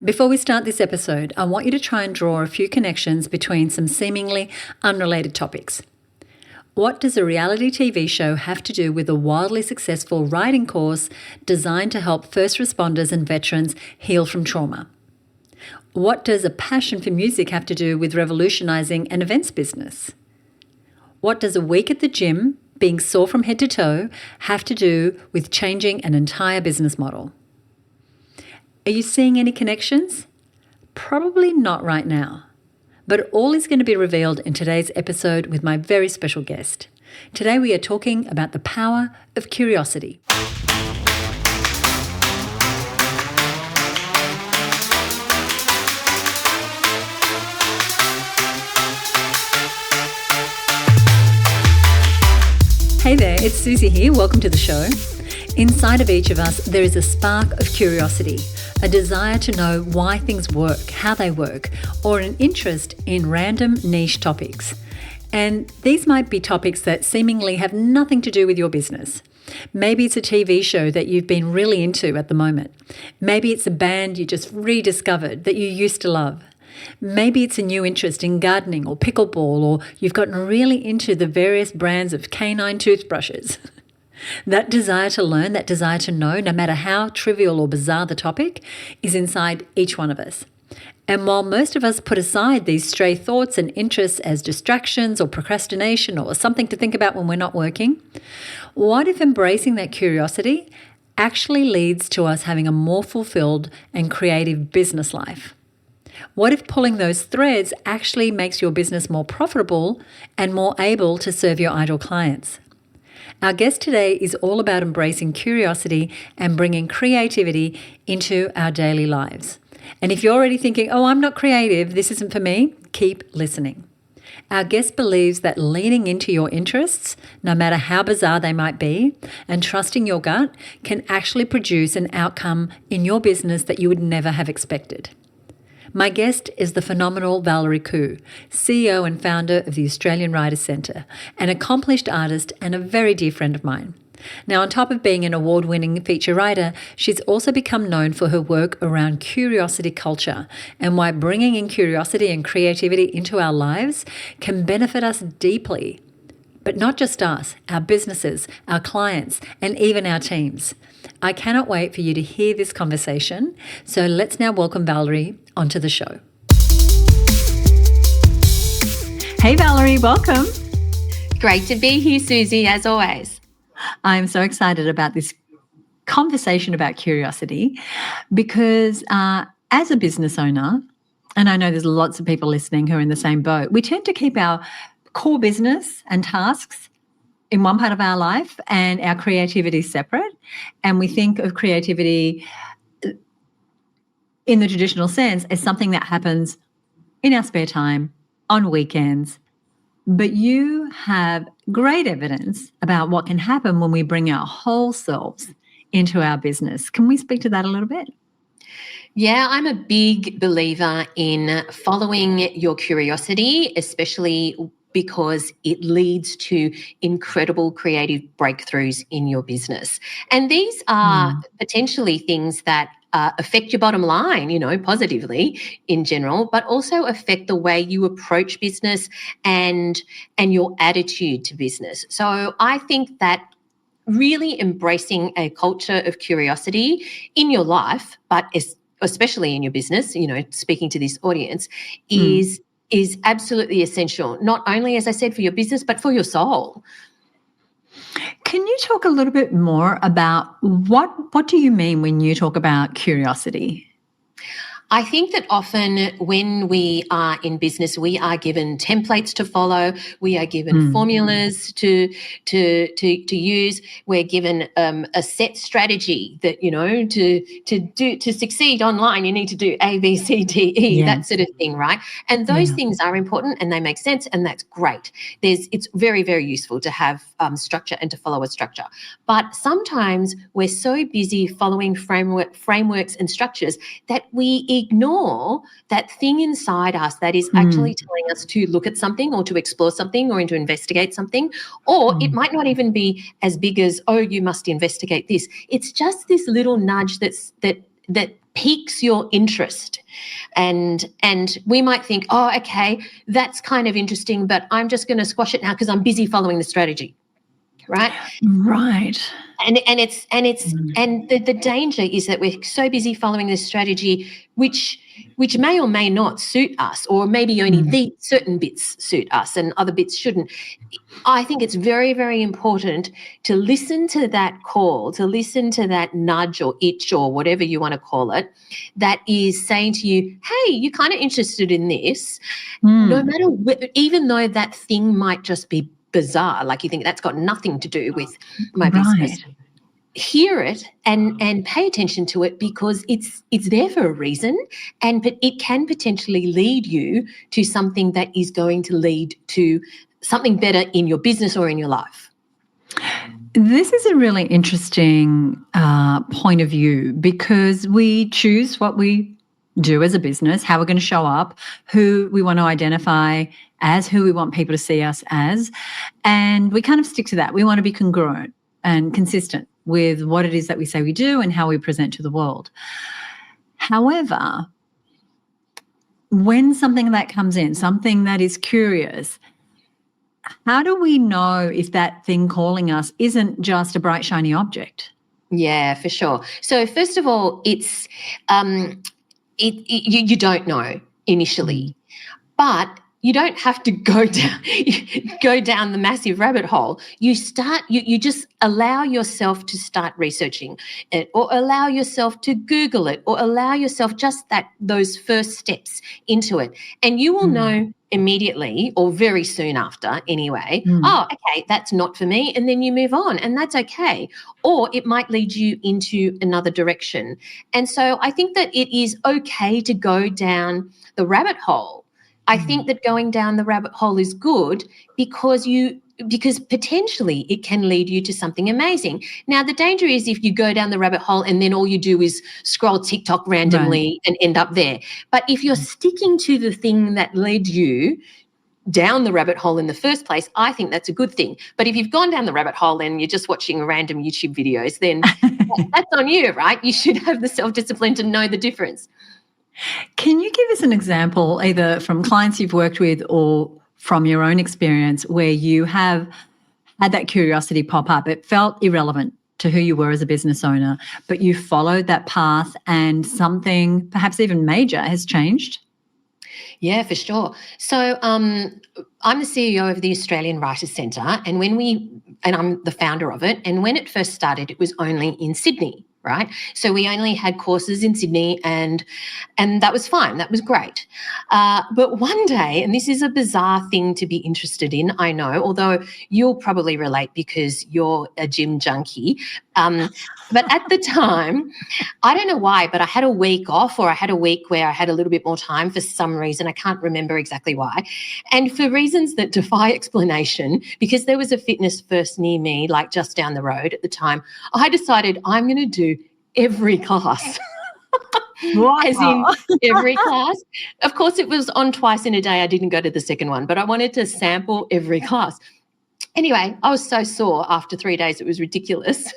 Before we start this episode, I want you to try and draw a few connections between some seemingly unrelated topics. What does a reality TV show have to do with a wildly successful writing course designed to help first responders and veterans heal from trauma? What does a passion for music have to do with revolutionizing an events business? What does a week at the gym, being sore from head to toe, have to do with changing an entire business model? Are you seeing any connections? Probably not right now. But all is going to be revealed in today's episode with my very special guest. Today we are talking about the power of curiosity. Hey there, it's Susie here. Welcome to the show. Inside of each of us, there is a spark of curiosity, a desire to know why things work, how they work, or an interest in random niche topics. And these might be topics that seemingly have nothing to do with your business. Maybe it's a TV show that you've been really into at the moment. Maybe it's a band you just rediscovered that you used to love. Maybe it's a new interest in gardening or pickleball, or you've gotten really into the various brands of canine toothbrushes. That desire to learn, that desire to know, no matter how trivial or bizarre the topic, is inside each one of us. And while most of us put aside these stray thoughts and interests as distractions or procrastination or something to think about when we're not working, what if embracing that curiosity actually leads to us having a more fulfilled and creative business life? What if pulling those threads actually makes your business more profitable and more able to serve your ideal clients? Our guest today is all about embracing curiosity and bringing creativity into our daily lives. And if you're already thinking, oh, I'm not creative, this isn't for me, keep listening. Our guest believes that leaning into your interests, no matter how bizarre they might be, and trusting your gut can actually produce an outcome in your business that you would never have expected. My guest is the phenomenal Valerie Khoo, CEO and founder of the Australian Writers' Centre, an accomplished artist and a very dear friend of mine. Now, on top of being an award-winning feature writer, she's also become known for her work around curiosity culture and why bringing in curiosity and creativity into our lives can benefit us deeply. But not just us, our businesses, our clients, and even our teams. I cannot wait for you to hear this conversation. So let's now welcome Valerie onto the show. Hey, Valerie, welcome. Great to be here, Susie, as always. I'm so excited about this conversation about curiosity because as a business owner, and I know there's lots of people listening who are in the same boat, we tend to keep our core business and tasks in one part of our life and our creativity separate. And we think of creativity in the traditional sense as something that happens in our spare time, on weekends. But you have great evidence about what can happen when we bring our whole selves into our business. Can we speak to that a little bit? Yeah, I'm a big believer in following your curiosity, especially because it leads to incredible creative breakthroughs in your business. And these are potentially things that affect your bottom line, positively in general, but also affect the way you approach business and your attitude to business. So I think that really embracing a culture of curiosity in your life, but especially in your business, speaking to this audience, is absolutely essential, not only, as I said, for your business, but for your soul. Can you talk a little bit more about what do you mean when you talk about curiosity? I think that often when we are in business, we are given templates to follow. We are given formulas to use. We're given a set strategy that to succeed online, you need to do A, B, C, D, E, that sort of thing, right? And those things are important and they make sense, and that's great. It's very, very useful to have structure and to follow a structure. But sometimes we're so busy following frameworks and structures that we ignore that thing inside us that is actually telling us to look at something or to explore something or to investigate something. Or it might not even be as big as, oh, you must investigate this. It's just this little nudge that piques your interest. And we might think, oh, okay, that's kind of interesting, but I'm just going to squash it now because I'm busy following the strategy, right? Right. And the danger is that we're so busy following this strategy, which may or may not suit us, or maybe only the certain bits suit us and other bits shouldn't. I think it's very, very important to listen to that call, to listen to that nudge or itch or whatever you want to call it, that is saying to you, hey, you're kind of interested in this, no matter even though that thing might just be bizarre, like you think that's got nothing to do with my business. Hear it and pay attention to it, because it's there for a reason, and it can potentially lead you to something that is going to lead to something better in your business or in your life. This is a really interesting point of view, because we choose what we do as a business, how we're going to show up, who we want to identify as, who we want people to see us as, and we kind of stick to that. We want to be congruent and consistent with what it is that we say we do and how we present to the world. However, when something that comes in, something that is curious, how do we know if that thing calling us isn't just a bright, shiny object? Yeah, for sure. So first of all, it's you don't know initially, but you don't have to go down the massive rabbit hole. You just allow yourself to start researching it, or allow yourself to Google it, or allow yourself just those first steps into it, and you will know immediately, or very soon after anyway, oh, okay, that's not for me, and then you move on, and that's okay. Or it might lead you into another direction. And so I think that it is okay to go down the rabbit hole. I think that going down the rabbit hole is good, because potentially it can lead you to something amazing. Now, the danger is if you go down the rabbit hole and then all you do is scroll TikTok randomly and end up there. But if you're sticking to the thing that led you down the rabbit hole in the first place, I think that's a good thing. But if you've gone down the rabbit hole and you're just watching random YouTube videos, then that's on you, right? You should have the self-discipline to know the difference. Can you give us an example, either from clients you've worked with or from your own experience, where you have had that curiosity pop up? It felt irrelevant to who you were as a business owner, but you followed that path and something perhaps even major has changed? Yeah, for sure. So I'm the CEO of the Australian Writers Centre, and I'm the founder of it. And when it first started, it was only in Sydney, right? So we only had courses in Sydney, and that was fine. That was great. But one day, and this is a bizarre thing to be interested in, I know, although you'll probably relate because you're a gym junkie. But at the time, I don't know why, but I had a week off, or I had a week where I had a little bit more time for some reason. I can't remember exactly why. And for reasons that defy explanation, because there was a Fitness First near me, like just down the road at the time, I decided I'm going to do every class. Wow. As in every class. Of course, it was on twice in a day. I didn't go to the second one, but I wanted to sample every class. Anyway, I was so sore after 3 days, it was ridiculous.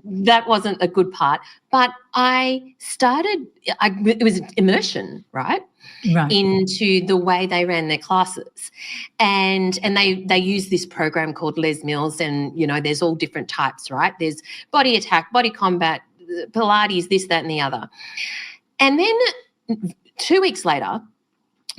That wasn't a good part. But it was immersion, right? Into the way they ran their classes. And they use this program called Les Mills, and, there's all different types, right? There's body attack, body combat, Pilates, this, that, and the other. And then 2 weeks later,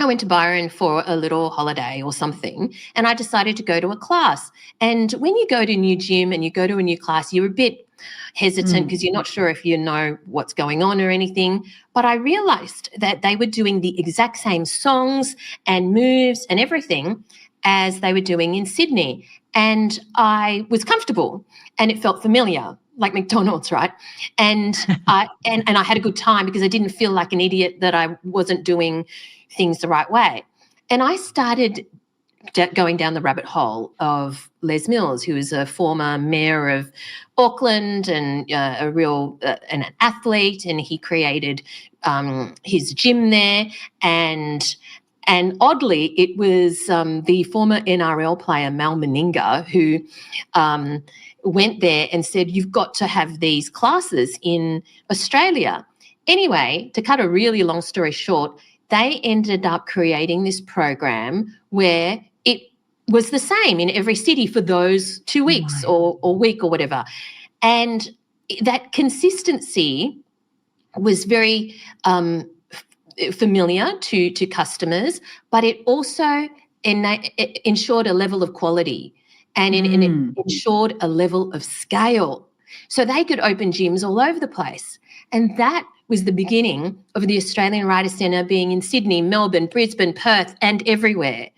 I went to Byron for a little holiday or something, and I decided to go to a class. And when you go to a new gym and you go to a new class, you're a bit hesitant because you're not sure if you know what's going on or anything. But I realized that they were doing the exact same songs and moves and everything as they were doing in Sydney. And I was comfortable and it felt familiar, like McDonald's, right? And I had a good time because I didn't feel like an idiot that I wasn't doing things the right way. And I started going down the rabbit hole of Les Mills, who is a former mayor of Auckland and an athlete, and he created his gym there. And oddly, it was the former NRL player Mal Meninga who went there and said, you've got to have these classes in Australia. Anyway, to cut a really long story short, they ended up creating this program where it was the same in every city for those 2 weeks or week or whatever. And that consistency was very familiar to customers, but it also it ensured a level of quality and it ensured a level of scale. So they could open gyms all over the place. And that was the beginning of the Australian Writer Centre being in Sydney, Melbourne, Brisbane, Perth, and everywhere.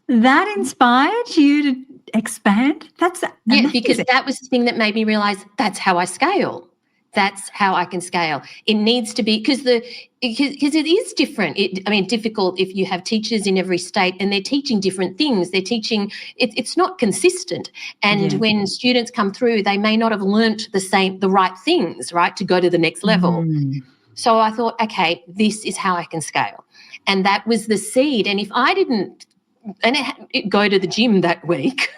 That inspired you to expand? That's amazing. Yeah, because that was the thing that made me realise that's how I scale. That's how I can scale. It needs to be because it is different. Difficult if you have teachers in every state and they're teaching different things. They're teaching it's not consistent. And when students come through, they may not have learnt the right things, right, to go to the next level. So I thought, okay, this is how I can scale, and that was the seed. And if I didn't go to the gym that week.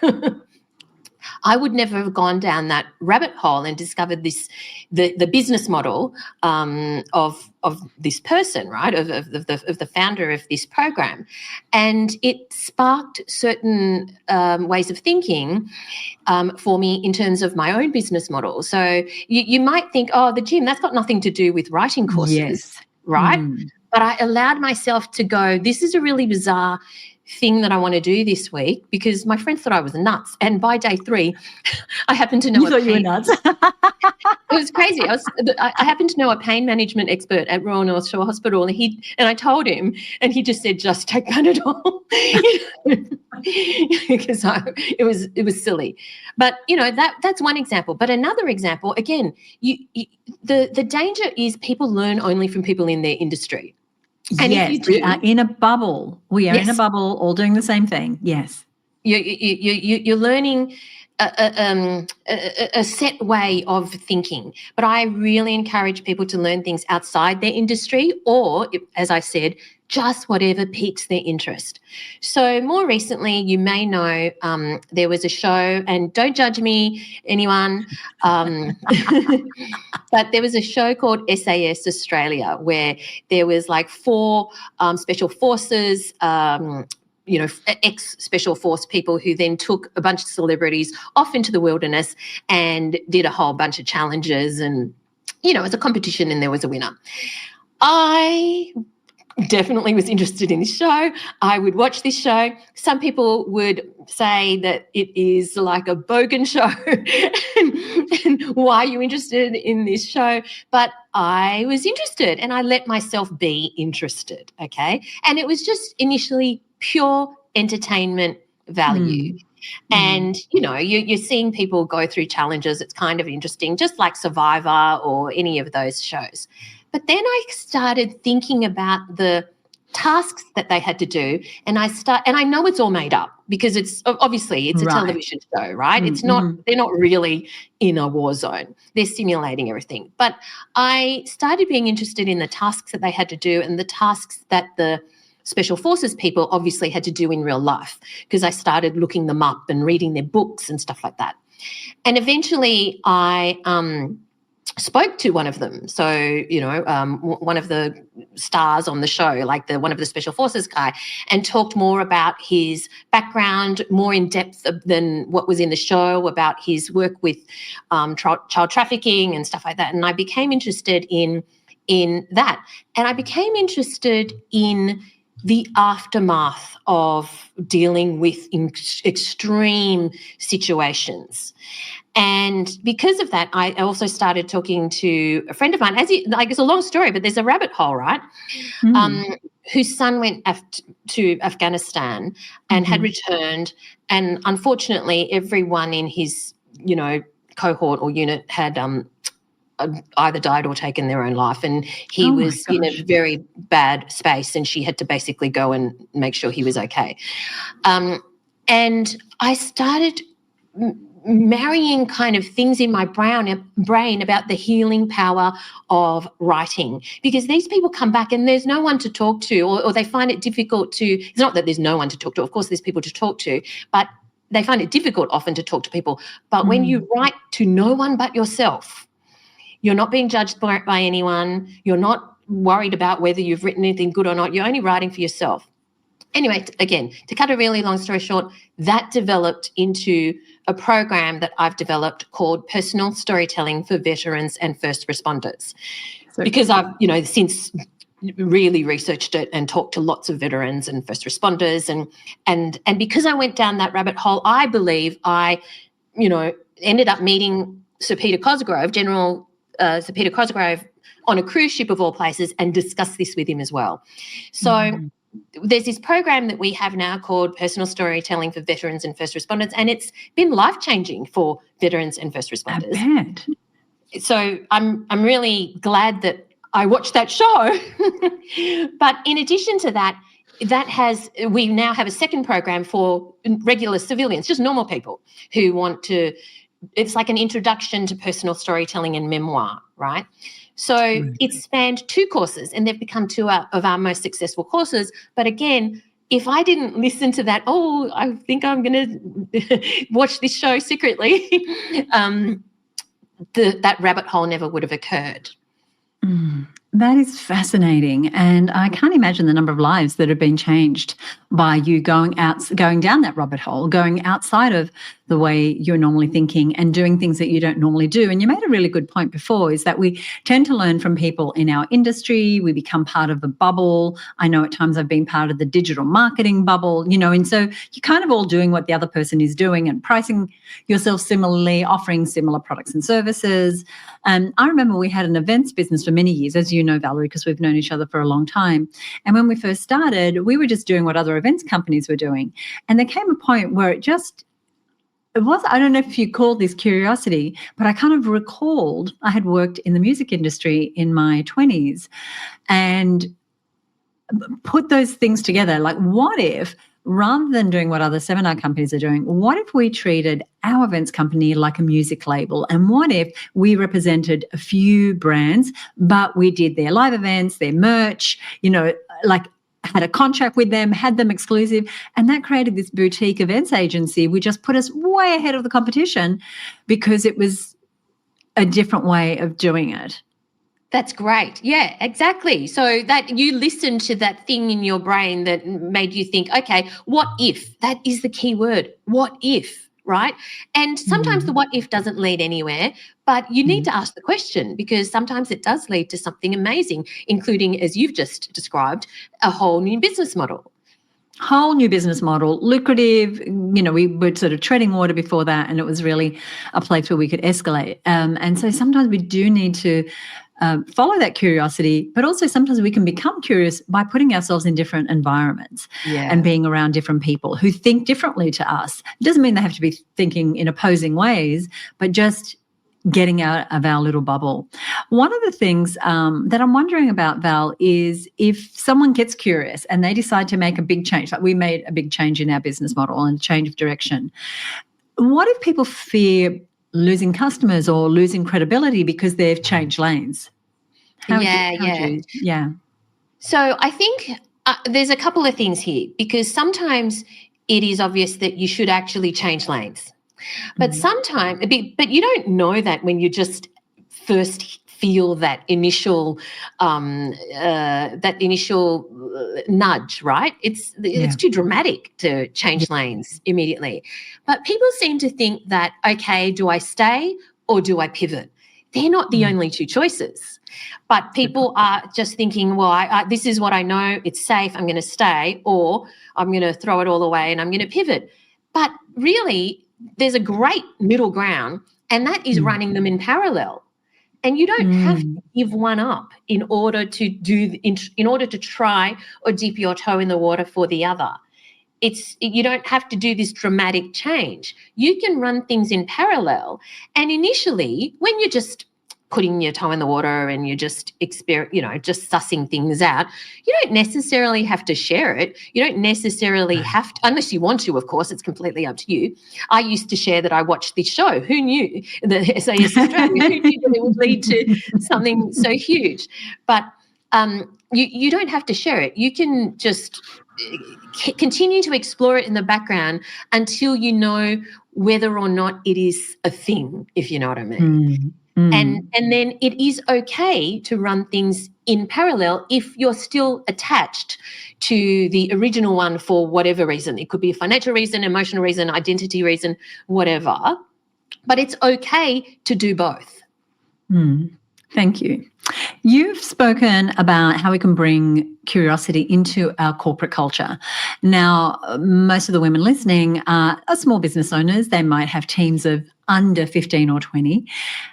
I would never have gone down that rabbit hole and discovered the business model of this person, right, of the founder of this program. And it sparked certain ways of thinking for me in terms of my own business model. So you might think, oh, the gym, that's got nothing to do with writing courses, right? But I allowed myself to go, this is a really bizarre thing that I want to do this week because my friends thought I was nuts. And by day 3, I happened to know you thought you were nuts. It was crazy. I happened to know a pain management expert at Royal North Shore Hospital, and I told him, and he just said, just take Panadol, because it was silly. But that's one example. But another example, again, the danger is people learn only from people in their industry. And yes, we are in a bubble. We are in a bubble, all doing the same thing. Yes, you're learning a set way of thinking. But I really encourage people to learn things outside their industry, or, as I said, just whatever piques their interest. So more recently, you may know there was a show, and don't judge me, anyone, but there was a show called SAS Australia where there was like 4 special forces, ex-special force people who then took a bunch of celebrities off into the wilderness and did a whole bunch of challenges, and, it was a competition and there was a winner. I definitely was interested in this show. I would watch this show. Some people would say that it is like a bogan show and why are you interested in this show? But I was interested and I let myself be interested, okay? And it was just initially pure entertainment value. And, you're seeing people go through challenges. It's kind of interesting, just like Survivor or any of those shows. But then I started thinking about the tasks that they had to do, and I know it's all made up because it's obviously a television show, right? It's not, they're not really in a war zone. They're simulating everything. But I started being interested in the tasks that they had to do and the tasks that the Special Forces people obviously had to do in real life, because I started looking them up and reading their books and stuff like that. And eventually I spoke to one of them. So, one of the stars on the show, like one of the Special Forces guy, and talked more about his background, more in depth than what was in the show, about his work with child trafficking and stuff like that. And I became interested in that. And I became interested in the aftermath of dealing with extreme situations. And because of that, I also started talking to a friend of mine. It's a long story, but there's a rabbit hole, right? Whose son went to Afghanistan and had returned, and unfortunately, everyone in his cohort or unit had either died or taken their own life, and he was in a very bad space, and she had to basically go and make sure he was okay. And I started marrying kind of things in my brain about the healing power of writing, because these people come back and there's no one to talk to, or they find it difficult to. It's not that there's no one to talk to. Of course, there's people to talk to, but they find it difficult often to talk to people. But when you write to no one but yourself, you're not being judged by anyone. You're not worried about whether you've written anything good or not. You're only writing for yourself. Anyway, again, to cut a really long story short, that developed into a program that I've developed called Personal Storytelling for Veterans and First Responders. Because I've, since really researched it and talked to lots of veterans and first responders, and because I went down that rabbit hole, I believe I, ended up meeting Sir Peter Cosgrove, General Sir Peter Cosgrove, on a cruise ship of all places, and discussed this with him as well. So there's this program that we have now called Personal Storytelling for Veterans and First Responders, and it's been life-changing for veterans and first responders. I bet. So I'm really glad that I watched that show. But in addition to that, we now have a second program for regular civilians, just normal people who want to. It's like an introduction to personal storytelling and memoir, right? So it's spanned 2 courses, and they've become 2 of our most successful courses. But again, if I didn't listen to that, I think I'm going to watch this show secretly, that rabbit hole never would have occurred. That is fascinating, and I can't imagine the number of lives that have been changed by you going down that rabbit hole, going outside of the way you're normally thinking and doing things that you don't normally do. And you made a really good point before, is that we tend to learn from people in our industry. We become part of a bubble. I know at times I've been part of the digital marketing bubble, and so you're kind of all doing what the other person is doing and pricing yourself similarly, offering similar products and services. I remember we had an events business for many years, as you know, Valerie, because we've known each other for a long time. And when we first started, we were just doing what other events companies were doing. And there came a point where it was, I don't know if you call this curiosity, but I kind of recalled I had worked in the music industry in my 20s and put those things together. Like, what if, rather than doing what other seminar companies are doing, what if we treated our events company like a music label? And what if we represented a few brands, but we did their live events, their merch, had a contract with them, had them exclusive, and that created this boutique events agency. We just put us way ahead of the competition because it was a different way of doing it. That's great. Yeah, exactly. So that you listened to that thing in your brain that made you think, okay, what if? That is the key word. What if? Right? And sometimes the what if doesn't lead anywhere, but you need to ask the question, because sometimes it does lead to something amazing, including, as you've just described, a whole new business model. Lucrative. We were sort of treading water before that, and it was really a place where we could escalate. And so sometimes we do need to follow that curiosity, but also sometimes we can become curious by putting ourselves in different environments and being around different people who think differently to us. It doesn't mean they have to be thinking in opposing ways, but just getting out of our little bubble. One of the things that I'm wondering about, Val, is if someone gets curious and they decide to make a big change, like we made a big change in our business model and change of direction, what if people fear losing customers or losing credibility because they've changed lanes? Yeah. So I think there's a couple of things here, because sometimes it is obvious that you should actually change lanes. But sometimes, but you don't know that when you just first feel that initial nudge, right? It's too dramatic to change lanes immediately. But people seem to think that, okay, do I stay or do I pivot? They're not the only 2 choices. But people are just thinking, well, this is what I know, it's safe, I'm going to stay, or I'm going to throw it all away and I'm going to pivot. But really, there's a great middle ground, and that is running them in parallel. And you don't have to give one up in order to try or dip your toe in the water for the other. You don't have to do this dramatic change. You can run things in parallel. And initially, when you're just putting your toe in the water and you're just just sussing things out, you don't necessarily have to share it. You don't necessarily have to, unless you want to, of course, it's completely up to you. I used to share that I watched this show. Who knew that SAS Australia, who knew that it would lead to something so huge? But you don't have to share it. You can just continue to explore it in the background until you know whether or not it is a thing, if you know what I mean. And then it is okay to run things in parallel if you're still attached to the original one for whatever reason. It could be a financial reason, emotional reason, identity reason, whatever. But it's okay to do both. Thank you. You've spoken about how we can bring curiosity into our corporate culture. Now, most of the women listening are small business owners. They might have teams of under 15 or 20.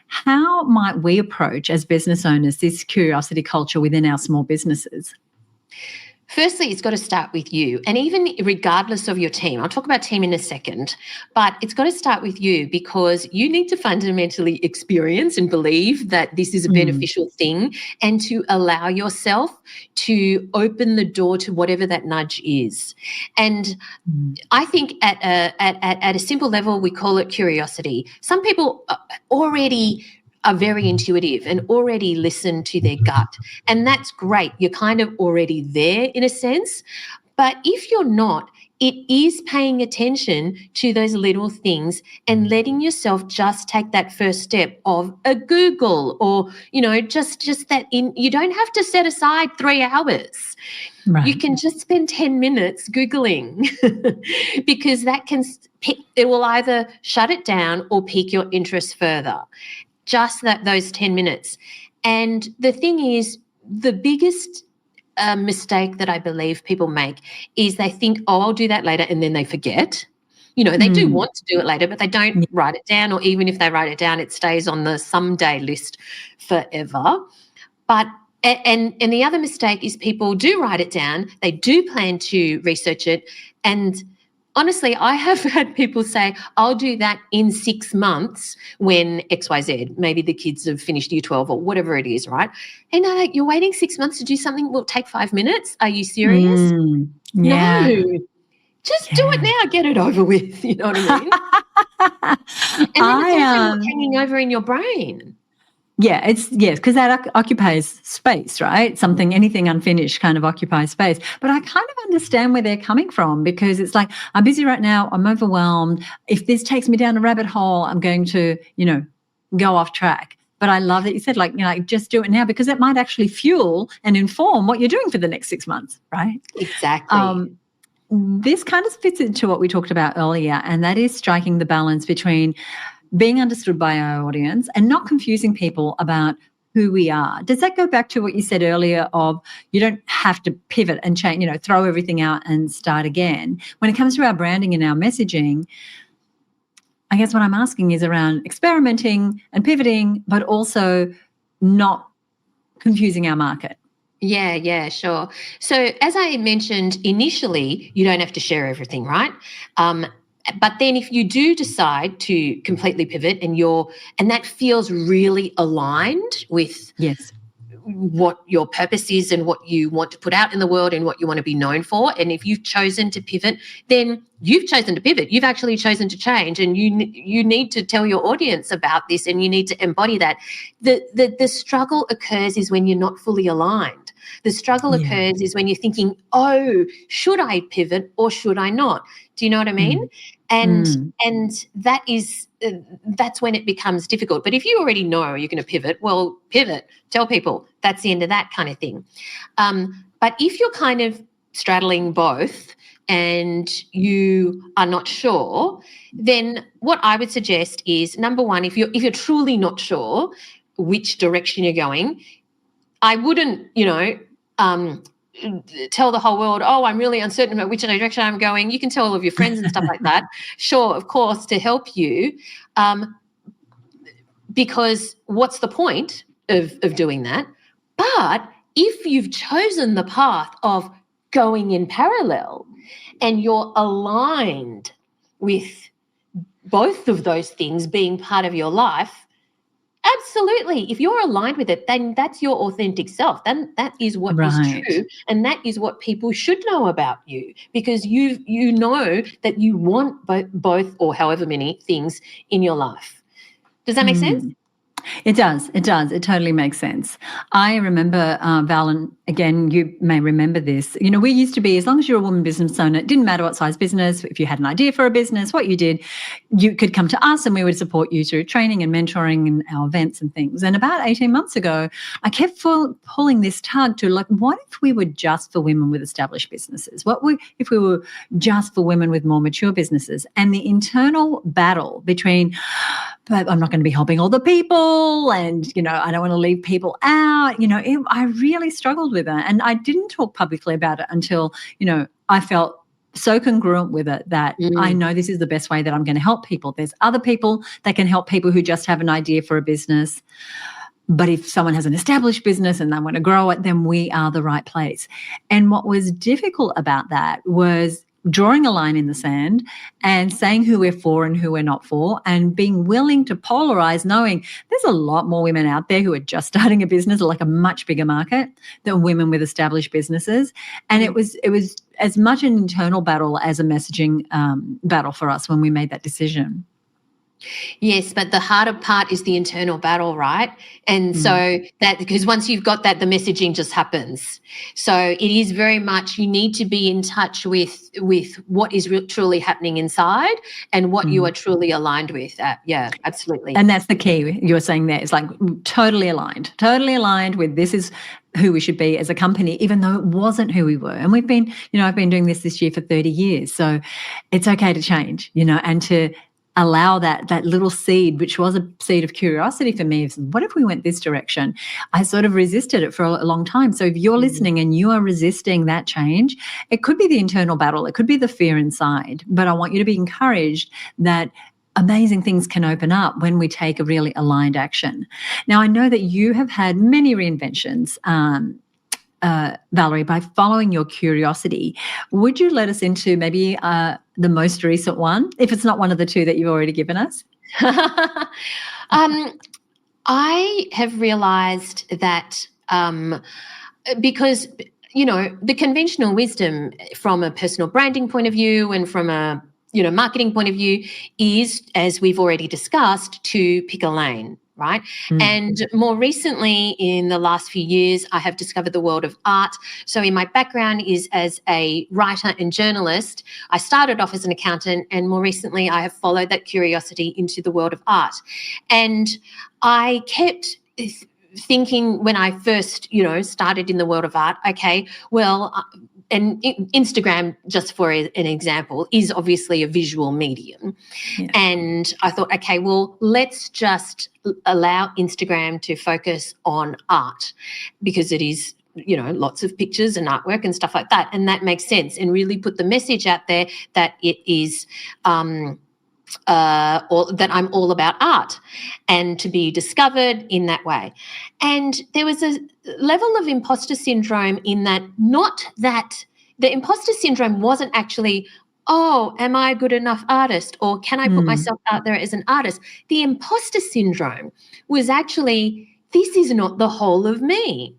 How might we approach, as business owners, this curiosity culture within our small businesses? Firstly, it's got to start with you. And even regardless of your team, I'll talk about team in a second, but it's got to start with you because you need to fundamentally experience and believe that this is a beneficial thing and to allow yourself to open the door to whatever that nudge is. And I think at a simple level, we call it curiosity. Some people already are very intuitive and already listen to their gut. And that's great. You're kind of already there in a sense. But if you're not, it is paying attention to those little things and letting yourself just take that first step of a Google or, just that you don't have to set aside 3 hours. Right. You can just spend 10 minutes Googling because it will either shut it down or pique your interest further. Just those 10 minutes. And the thing is, the biggest mistake that I believe people make is they think, I'll do that later, and then they forget. They do want to do it later, but they don't write it down, or even if they write it down, it stays on the someday list forever. But and the other mistake is people do write it down, they do plan to research it, and honestly, I have had people say, I'll do that in 6 months when XYZ, maybe the kids have finished year 12 or whatever it is, right? And I'm like, you're waiting 6 months to do something that will take 5 minutes? Are you serious? Yeah. No. Just do it now, get it over with, you know what I mean? And then it's also not hanging over in your brain. Yeah, because that occupies space, right? Anything unfinished kind of occupies space. But I kind of understand where they're coming from because it's like, I'm busy right now, I'm overwhelmed. If this takes me down a rabbit hole, I'm going to, go off track. But I love that you said, just do it now because it might actually fuel and inform what you're doing for the next 6 months, right? Exactly. This kind of fits into what we talked about earlier, and that is striking the balance between being understood by our audience and not confusing people about who we are. Does that go back to what you said earlier of you don't have to pivot and change, throw everything out and start again? When it comes to our branding and our messaging, I guess what I'm asking is around experimenting and pivoting, but also not confusing our market. Yeah, sure. So as I mentioned initially, you don't have to share everything, right? But then if you do decide to completely pivot and that feels really aligned with what your purpose is and what you want to put out in the world and what you want to be known for, and if you've chosen to pivot, then you've chosen to pivot. You've actually chosen to change, and you need to tell your audience about this, and you need to embody that. The struggle occurs is when you're not fully aligned. The struggle occurs is when you're thinking, oh, should I pivot or should I not? Do you know what I mean? And that's when it becomes difficult. But if you already know you're going to pivot, well, pivot. Tell people that's the end of that kind of thing. But if you're kind of straddling both and you are not sure, then what I would suggest is, number one, if you're truly not sure which direction you're going, I wouldn't, tell the whole world, oh, I'm really uncertain about which direction I'm going. You can tell all of your friends and stuff like that. Sure, of course, to help you. Because what's the point of doing that? But if you've chosen the path of going in parallel and you're aligned with both of those things being part of your life, absolutely. If you're aligned with it, then that's your authentic self. Then that is what is true, and that is what people should know about you, because you know that you want both or however many things in your life. Does that make sense? It does. It does. It totally makes sense. I remember, Val, and again, you may remember this. You know, we used to be, as long as you're a woman business owner, it didn't matter what size business, if you had an idea for a business, what you did, you could come to us and we would support you through training and mentoring and our events and things. And about 18 months ago, I kept pulling this tug to, like, what if we were just for women with established businesses? If we were just for women with more mature businesses? And the internal battle between, but I'm not going to be helping all the people, and, you know, I don't want to leave people out. You know, I really struggled with it, and I didn't talk publicly about it until, you know, I felt so congruent with it that I know this is the best way that I'm going to help people. There's other people that can help people who just have an idea for a business. But if someone has an established business and they want to grow it, then we are the right place. And what was difficult about that was drawing a line in the sand and saying who we're for and who we're not for, and being willing to polarize, knowing there's a lot more women out there who are just starting a business, like a much bigger market than women with established businesses. And it was as much an internal battle as a messaging battle for us when we made that decision. Yes, but the harder part is the internal battle, right? And so that, because once you've got that, the messaging just happens. So it is very much, you need to be in touch with what is truly happening inside and what you are truly aligned with. Yeah, absolutely. And that's the key you're saying there. It's like totally aligned with this is who we should be as a company, even though it wasn't who we were. And we've been, you know, I've been doing this year for 30 years. So it's okay to change, you know, and to allow that little seed, which was a seed of curiosity for me. What if we went this direction? I sort of resisted it for a long time. So if you're listening and you are resisting that change, it could be the internal battle. It could be the fear inside. But I want you to be encouraged that amazing things can open up when we take a really aligned action. Now, I know that you have had many reinventions, Valerie, by following your curiosity. Would you let us into maybe the most recent one, if it's not one of the two that you've already given us? I have realized that because, you know, the conventional wisdom from a personal branding point of view and from a, you know, marketing point of view is, as we've already discussed, to pick a lane. Right. And more recently, in the last few years, I have discovered the world of art. So in my background is as a writer and journalist. I started off as an accountant, and more recently I have followed that curiosity into the world of art. And I kept thinking when I first, you know, started in the world of art, okay, well, and Instagram, just for an example, is obviously a visual medium. Yeah. And I thought, okay, well, let's just allow Instagram to focus on art, because it is, you know, lots of pictures and artwork and stuff like that. And that makes sense, and really put the message out there that it is that I'm all about art, and to be discovered in that way. And there was a level of imposter syndrome in that, not that the imposter syndrome wasn't actually, oh, am I a good enough artist, or can I put myself out there as an artist? The imposter syndrome was actually, this is not the whole of me.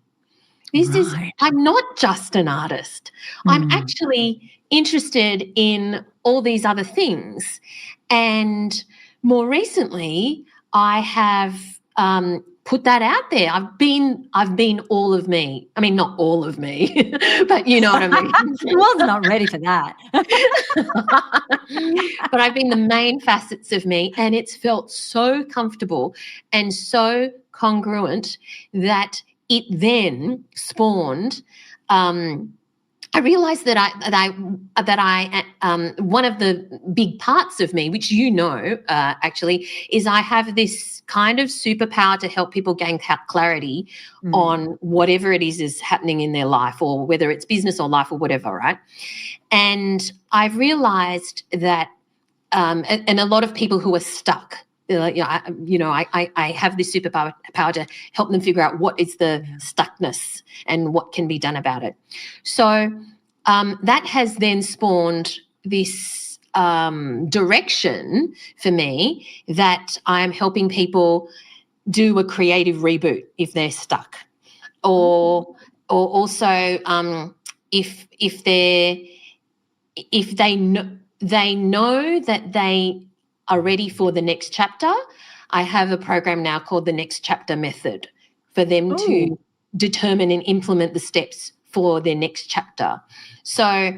This is, I'm not just an artist. I'm actually interested in all these other things. And more recently, I have put that out there. I've been all of me. I mean, not all of me, but you know what I mean. I was not ready for that. But I've been the main facets of me, and it's felt so comfortable and so congruent that it then spawned. I realized that I one of the big parts of me, which you know, actually, is I have this kind of superpower to help people gain clarity on whatever it is happening in their life, or whether it's business or life or whatever, right? And I've realized that, and a lot of people who are stuck, I have this superpower to help them figure out what is the stuckness and what can be done about it. So that has then spawned this direction for me that I'm helping people do a creative reboot if they're stuck, or also if they know that they are ready for the next chapter, I have a program now called the Next Chapter Method for them to determine and implement the steps for their next chapter. So,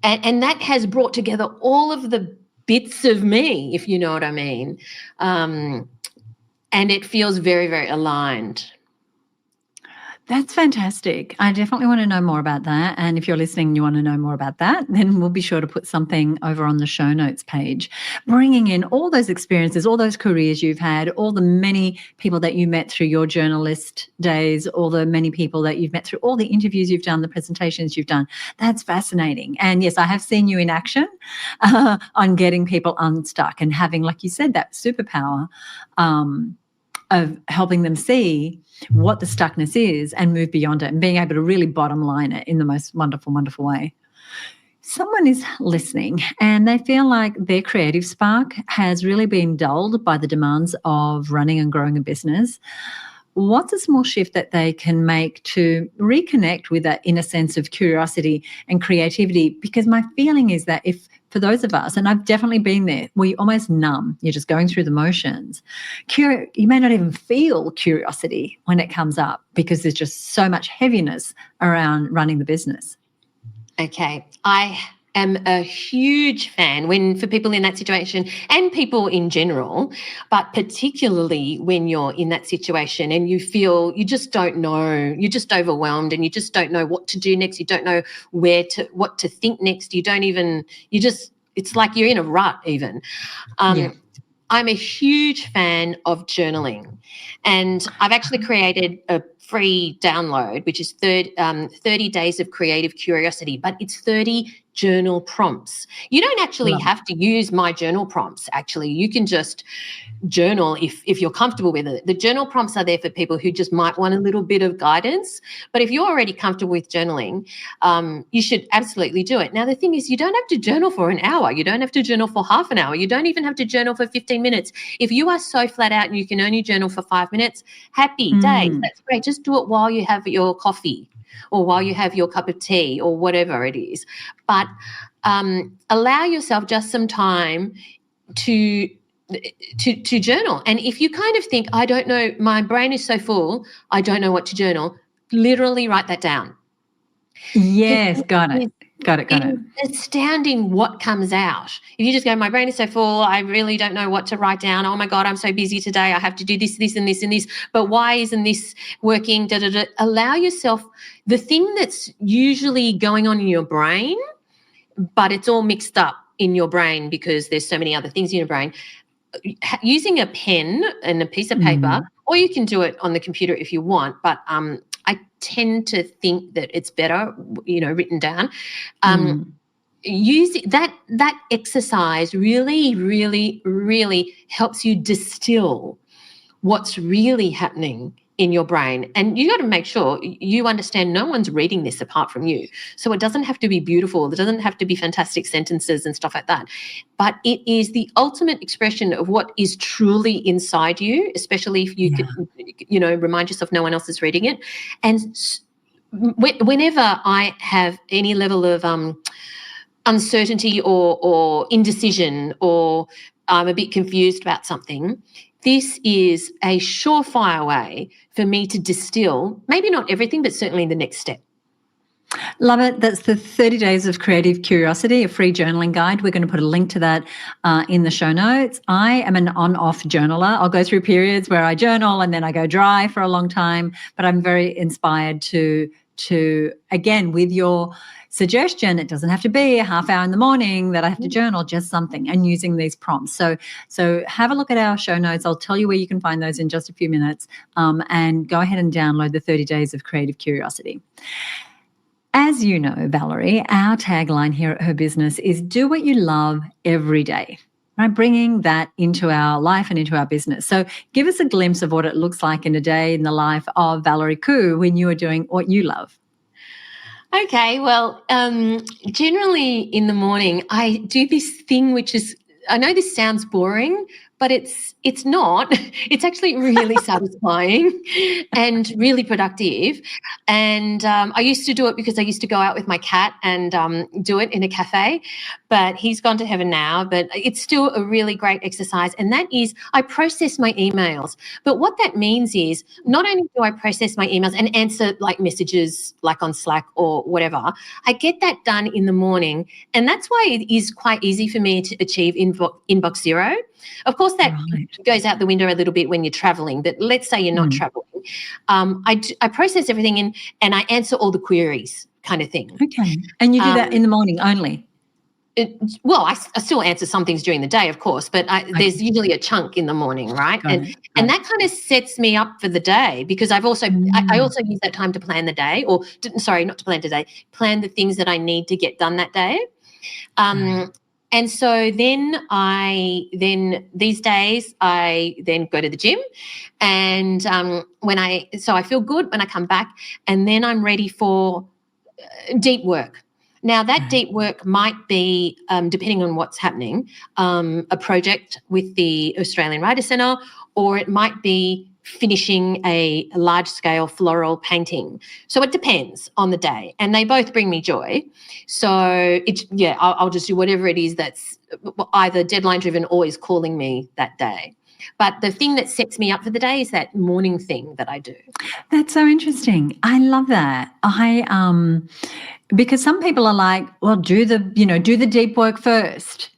and that has brought together all of the bits of me, if you know what I mean. And it feels very, very aligned. That's fantastic. I definitely want to know more about that. And if you're listening and you want to know more about that, then we'll be sure to put something over on the show notes page, bringing in all those experiences, all those careers you've had, all the many people that you met through your journalist days, all the many people that you've met through all the interviews you've done, the presentations you've done. That's fascinating. And yes, I have seen you in action on getting people unstuck and having, like you said, that superpower of helping them see what the stuckness is and move beyond it and being able to really bottom line it in the most wonderful, wonderful way. Someone is listening and they feel like their creative spark has really been dulled by the demands of running and growing a business. What's a small shift that they can make to reconnect with that inner sense of curiosity and creativity? Because my feeling is that if, for those of us, and I've definitely been there, where you're almost numb, you're just going through the motions. You may not even feel curiosity when it comes up because there's just so much heaviness around running the business. Okay. I am a huge fan for people in that situation and people in general, but particularly when you're in that situation and you feel you just don't know, you're just overwhelmed and you just don't know what to do next. You don't know what to think next. It's like you're in a rut even. I'm a huge fan of journaling, and I've actually created a free download, which is 30 days of creative curiosity, but it's 30 journal prompts. You don't actually have to use my journal prompts. Actually, you can just journal if you're comfortable with it. The journal prompts are there for people who just might want a little bit of guidance. But if you're already comfortable with journaling, you should absolutely do it. Now, the thing is, you don't have to journal for an hour. You don't have to journal for half an hour. You don't even have to journal for 15 minutes. If you are so flat out and you can only journal for 5 minutes, happy days. That's great. Just do it while you have your coffee or while you have your cup of tea or whatever it is. But allow yourself just some time to journal. And if you kind of think, I don't know, my brain is so full, I don't know what to journal, literally write that down. Yes, got it. It's astounding what comes out. If you just go, my brain is so full, I really don't know what to write down. Oh my God, I'm so busy today. I have to do this, this, and this, and this. But why isn't this working? Da, da, da. Allow yourself the thing that's usually going on in your brain, but it's all mixed up in your brain because there's so many other things in your brain. Using a pen and a piece of paper, or you can do it on the computer if you want, but I tend to think that it's better, written down. Use that exercise really, really, really helps you distill what's really happening in your brain. And you got to make sure you understand no one's reading this apart from you. So it doesn't have to be beautiful. It doesn't have to be fantastic sentences and stuff like that. But it is the ultimate expression of what is truly inside you, especially if you could, remind yourself no one else is reading it. And whenever I have any level of uncertainty or indecision, or I'm a bit confused about something, this is a surefire way for me to distill, maybe not everything, but certainly the next step. Love it. That's the 30 Days of Creative Curiosity, a free journaling guide. We're going to put a link to that in the show notes. I am an on-off journaler. I'll go through periods where I journal and then I go dry for a long time, but I'm very inspired to again, with your suggestion, it doesn't have to be a half hour in the morning that I have to journal, just something, and using these prompts. So have a look at our show notes. I'll tell you where you can find those in just a few minutes, and go ahead and download the 30 Days of Creative Curiosity. As you know, Valerie, our tagline here at Her Business is do what you love every day. Right, bringing that into our life and into our business. So give us a glimpse of what it looks like in a day in the life of Valerie Khoo when you are doing what you love. Okay, well, generally in the morning, I do this thing which is, I know this sounds boring, but it's not. It's actually really satisfying and really productive. And I used to do it because I used to go out with my cat and do it in a cafe, but he's gone to heaven now. But it's still a really great exercise, and that is I process my emails. But what that means is not only do I process my emails and answer like messages like on Slack or whatever, I get that done in the morning, and that's why it is quite easy for me to achieve inbox zero. Of course, that goes out the window a little bit when you're traveling, but let's say you're not traveling. I process everything and I answer all the queries kind of thing. Okay. And you do that in the morning only? I still answer some things during the day, of course, but there's usually a chunk in the morning, right? And that kind of sets me up for the day, because I also use that time to plan the day, not to plan today, plan the things that I need to get done that day. And so then these days I then go to the gym, and I feel good when I come back, and then I'm ready for deep work. Now, that deep work might be, depending on what's happening, a project with the Australian Writers' Centre, or it might be finishing a large-scale floral painting. So it depends on the day, and they both bring me joy. So I'll just do whatever it is that's either deadline-driven or is calling me that day. But the thing that sets me up for the day is that morning thing that I do. That's so interesting. I love that. Because some people are like, well, do the deep work first,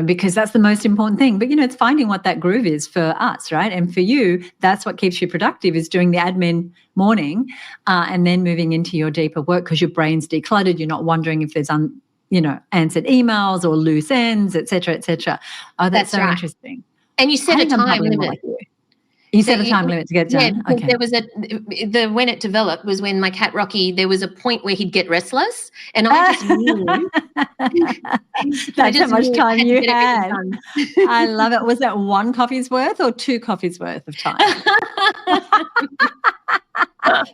because that's the most important thing. But, it's finding what that groove is for us, right? And for you, that's what keeps you productive, is doing the admin morning and then moving into your deeper work, because your brain's decluttered. You're not wondering if there's answered emails or loose ends, et cetera, et cetera. Oh, that's so right. Interesting. And you set a time limit. You set a time limit to get done. Yeah, there was when it developed was when my cat Rocky, there was a point where he'd get restless, and I just knew. That's how much time you had. I love it. Was that one coffee's worth or two coffees worth of time?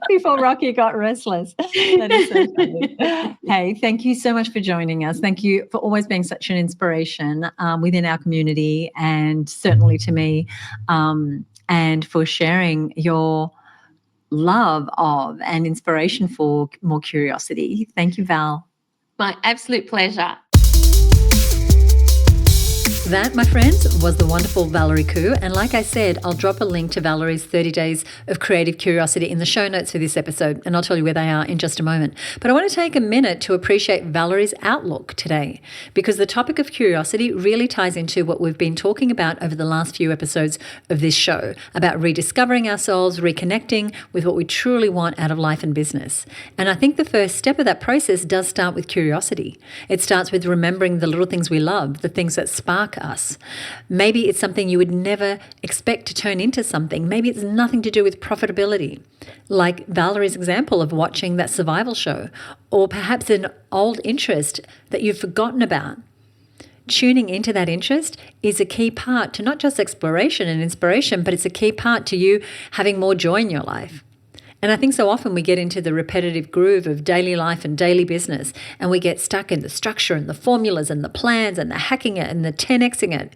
Before Rocky got restless. That is so funny. Hey, thank you so much for joining us. Thank you for always being such an inspiration within our community, and certainly to me, and for sharing your love of and inspiration for more curiosity. Thank you, Val. My absolute pleasure. That, my friends, was the wonderful Valerie Khoo. And like I said, I'll drop a link to Valerie's 30 Days of Creative Curiosity in the show notes for this episode, and I'll tell you where they are in just a moment. But I want to take a minute to appreciate Valerie's outlook today, because the topic of curiosity really ties into what we've been talking about over the last few episodes of this show, about rediscovering ourselves, reconnecting with what we truly want out of life and business. And I think the first step of that process does start with curiosity. It starts with remembering the little things we love, the things that spark us. Maybe it's something you would never expect to turn into something. Maybe it's nothing to do with profitability, like Valerie's example of watching that survival show, or perhaps an old interest that you've forgotten about. Tuning into that interest is a key part to not just exploration and inspiration, but it's a key part to you having more joy in your life. And I think so often we get into the repetitive groove of daily life and daily business, and we get stuck in the structure and the formulas and the plans and the hacking it and the 10xing it.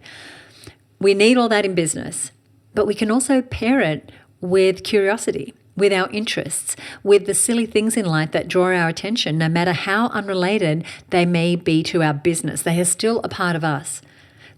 We need all that in business, but we can also pair it with curiosity, with our interests, with the silly things in life that draw our attention, no matter how unrelated they may be to our business. They are still a part of us.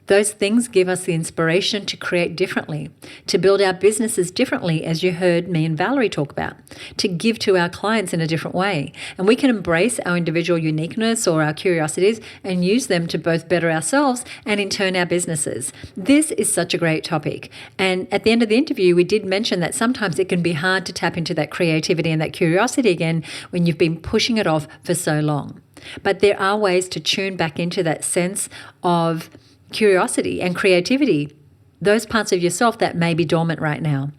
Those things give us the inspiration to create differently, to build our businesses differently, as you heard me and Valerie talk about, to give to our clients in a different way. And we can embrace our individual uniqueness or our curiosities and use them to both better ourselves and in turn our businesses. This is such a great topic. And at the end of the interview, we did mention that sometimes it can be hard to tap into that creativity and that curiosity again when you've been pushing it off for so long. But there are ways to tune back into that sense of curiosity and creativity, those parts of yourself that may be dormant right now.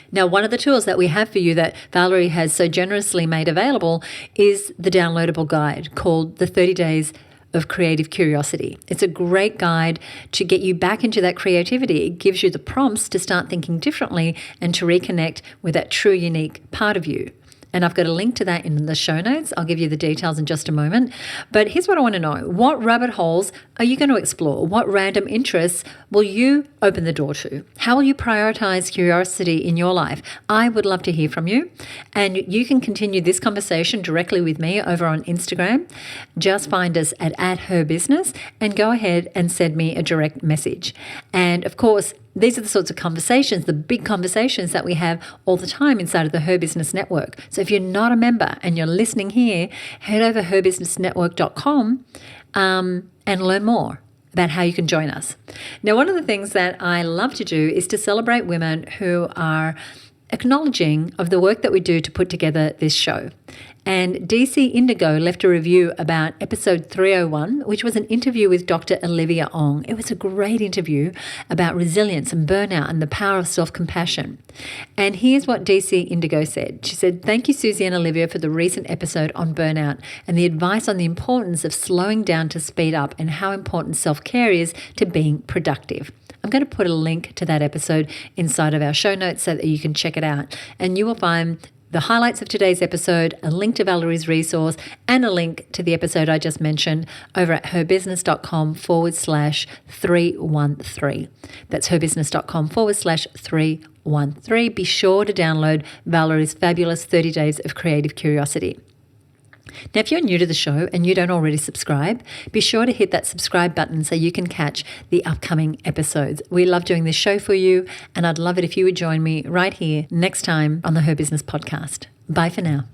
Now, one of the tools that we have for you that Valerie has so generously made available is the downloadable guide called the 30 Days of Creative Curiosity. It's a great guide to get you back into that creativity. It gives you the prompts to start thinking differently and to reconnect with that true unique part of you. And I've got a link to that in the show notes. I'll give you the details in just a moment. But here's what I want to know. What rabbit holes are you going to explore? What random interests will you open the door to? How will you prioritize curiosity in your life? I would love to hear from you. And you can continue this conversation directly with me over on Instagram. Just find us at @herbusiness and go ahead and send me a direct message. And of course, these are the sorts of conversations, the big conversations that we have all the time inside of the Her Business Network. So if you're not a member and you're listening here, head over herbusinessnetwork.com and learn more about how you can join us. Now, one of the things that I love to do is to celebrate women who are acknowledging of the work that we do to put together this show. And DC Indigo left a review about episode 301, which was an interview with Dr. Olivia Ong. It was a great interview about resilience and burnout and the power of self-compassion. And here's what DC Indigo said. She said, "Thank you, Susie and Olivia, for the recent episode on burnout and the advice on the importance of slowing down to speed up and how important self-care is to being productive." I'm going to put a link to that episode inside of our show notes so that you can check it out. And you will find the highlights of today's episode, a link to Valerie's resource, and a link to the episode I just mentioned over at herbusiness.com/313. That's herbusiness.com/313. Be sure to download Valerie's fabulous 30 Days of Creative Curiosity. Now, if you're new to the show and you don't already subscribe, be sure to hit that subscribe button so you can catch the upcoming episodes. We love doing this show for you, and I'd love it if you would join me right here next time on the Her Business Podcast. Bye for now.